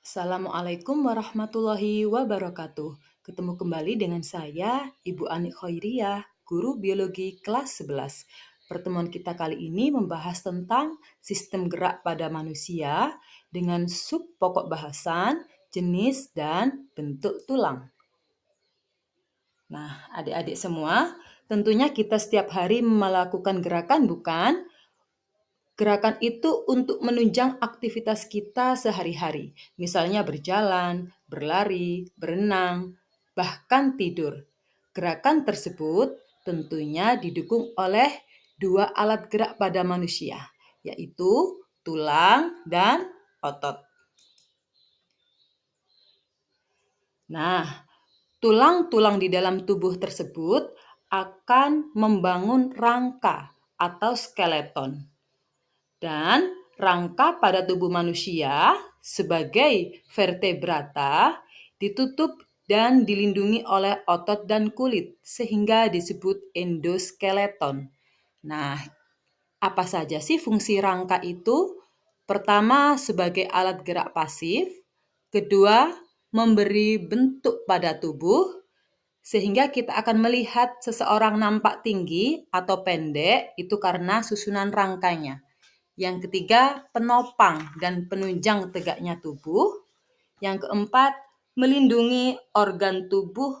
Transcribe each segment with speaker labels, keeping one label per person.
Speaker 1: Assalamualaikum warahmatullahi wabarakatuh. Ketemu kembali dengan saya, Ibu Ani Khairiyah, guru biologi kelas 11. Pertemuan kita kali ini membahas tentang sistem gerak pada manusia dengan sub pokok bahasan, jenis, dan bentuk tulang. Nah, adik-adik semua, tentunya kita setiap hari melakukan gerakan, bukan? Gerakan itu untuk menunjang aktivitas kita sehari-hari, misalnya berjalan, berlari, berenang, bahkan tidur. Gerakan tersebut tentunya didukung oleh dua alat gerak pada manusia, yaitu tulang dan otot. Nah, tulang-tulang di dalam tubuh tersebut akan membangun rangka atau skeleton. Dan rangka pada tubuh manusia sebagai vertebrata ditutup dan dilindungi oleh otot dan kulit sehingga disebut endoskeleton. Nah, apa saja sih fungsi rangka itu? Pertama, sebagai alat gerak pasif. Kedua, memberi bentuk pada tubuh sehingga kita akan melihat seseorang nampak tinggi atau pendek itu karena susunan rangkanya. Yang ketiga, penopang dan penunjang tegaknya tubuh. Yang keempat, melindungi organ tubuh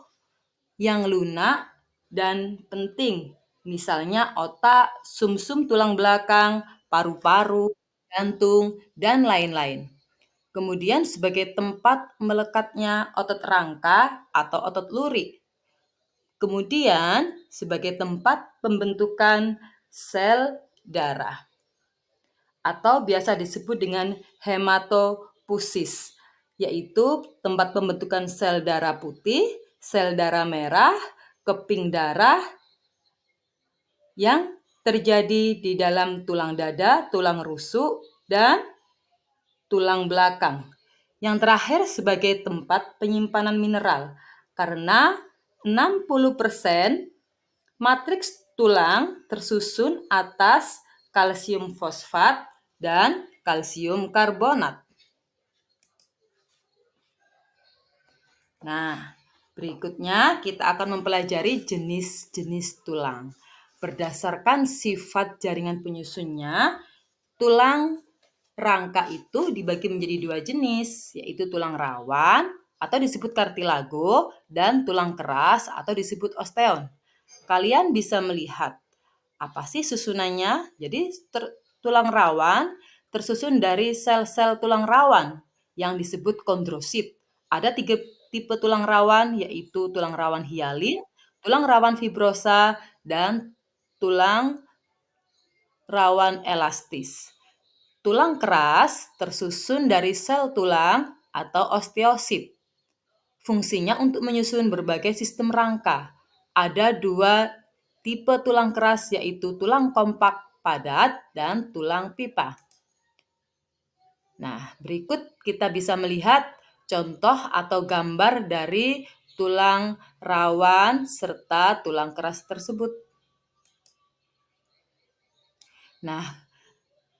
Speaker 1: yang lunak dan penting. Misalnya otak, sumsum tulang belakang, paru-paru, jantung, dan lain-lain. Kemudian sebagai tempat melekatnya otot rangka atau otot lurik. Kemudian sebagai tempat pembentukan sel darah, atau biasa disebut dengan hematopoiesis, yaitu tempat pembentukan sel darah putih, sel darah merah, keping darah yang terjadi di dalam tulang dada, tulang rusuk, dan tulang belakang. Yang terakhir sebagai tempat penyimpanan mineral, karena 60% matriks tulang tersusun atas kalsium fosfat dan kalsium karbonat. Nah, berikutnya kita akan mempelajari jenis-jenis tulang. Berdasarkan sifat jaringan penyusunnya, tulang rangka itu dibagi menjadi dua jenis, yaitu tulang rawan atau disebut kartilago dan tulang keras atau disebut osteon. Kalian bisa melihat apa sih susunannya? Jadi tulang rawan tersusun dari sel-sel tulang rawan yang disebut kondrosit. Ada 3 tipe tulang rawan, yaitu tulang rawan hialin, tulang rawan fibrosa, dan tulang rawan elastis. Tulang keras tersusun dari sel tulang atau osteosit. Fungsinya untuk menyusun berbagai sistem rangka. Ada 2 tipe tulang keras, yaitu tulang kompak padat dan tulang pipa. Nah, berikut kita bisa melihat contoh atau gambar dari tulang rawan serta tulang keras tersebut. Nah,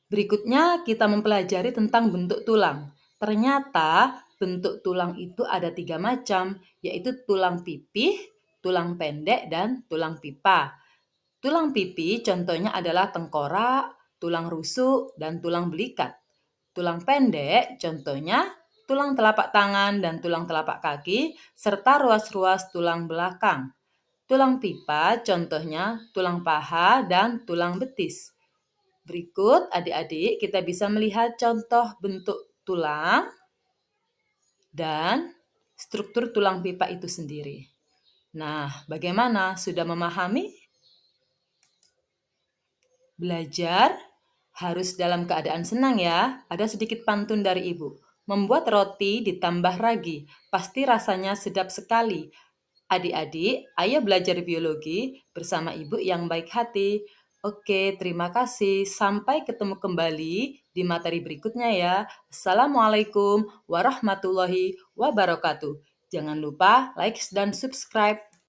Speaker 1: berikutnya kita mempelajari tentang bentuk tulang. Ternyata bentuk tulang itu ada 3 macam, yaitu tulang pipih, tulang pendek, dan tulang pipa. Tulang pipi contohnya adalah tengkorak, tulang rusuk, dan tulang belikat. Tulang pendek contohnya tulang telapak tangan dan tulang telapak kaki, serta ruas-ruas tulang belakang. Tulang pipa contohnya tulang paha dan tulang betis. Berikut adik-adik kita bisa melihat contoh bentuk tulang dan struktur tulang pipa itu sendiri. Nah, bagaimana? Sudah memahami? Belajar harus dalam keadaan senang ya. Ada sedikit pantun dari ibu. Membuat roti ditambah ragi, pasti rasanya sedap sekali. Adik-adik, ayo belajar biologi bersama ibu yang baik hati. Oke, terima kasih. Sampai ketemu kembali di materi berikutnya ya. Assalamualaikum warahmatullahi wabarakatuh. Jangan lupa like dan subscribe.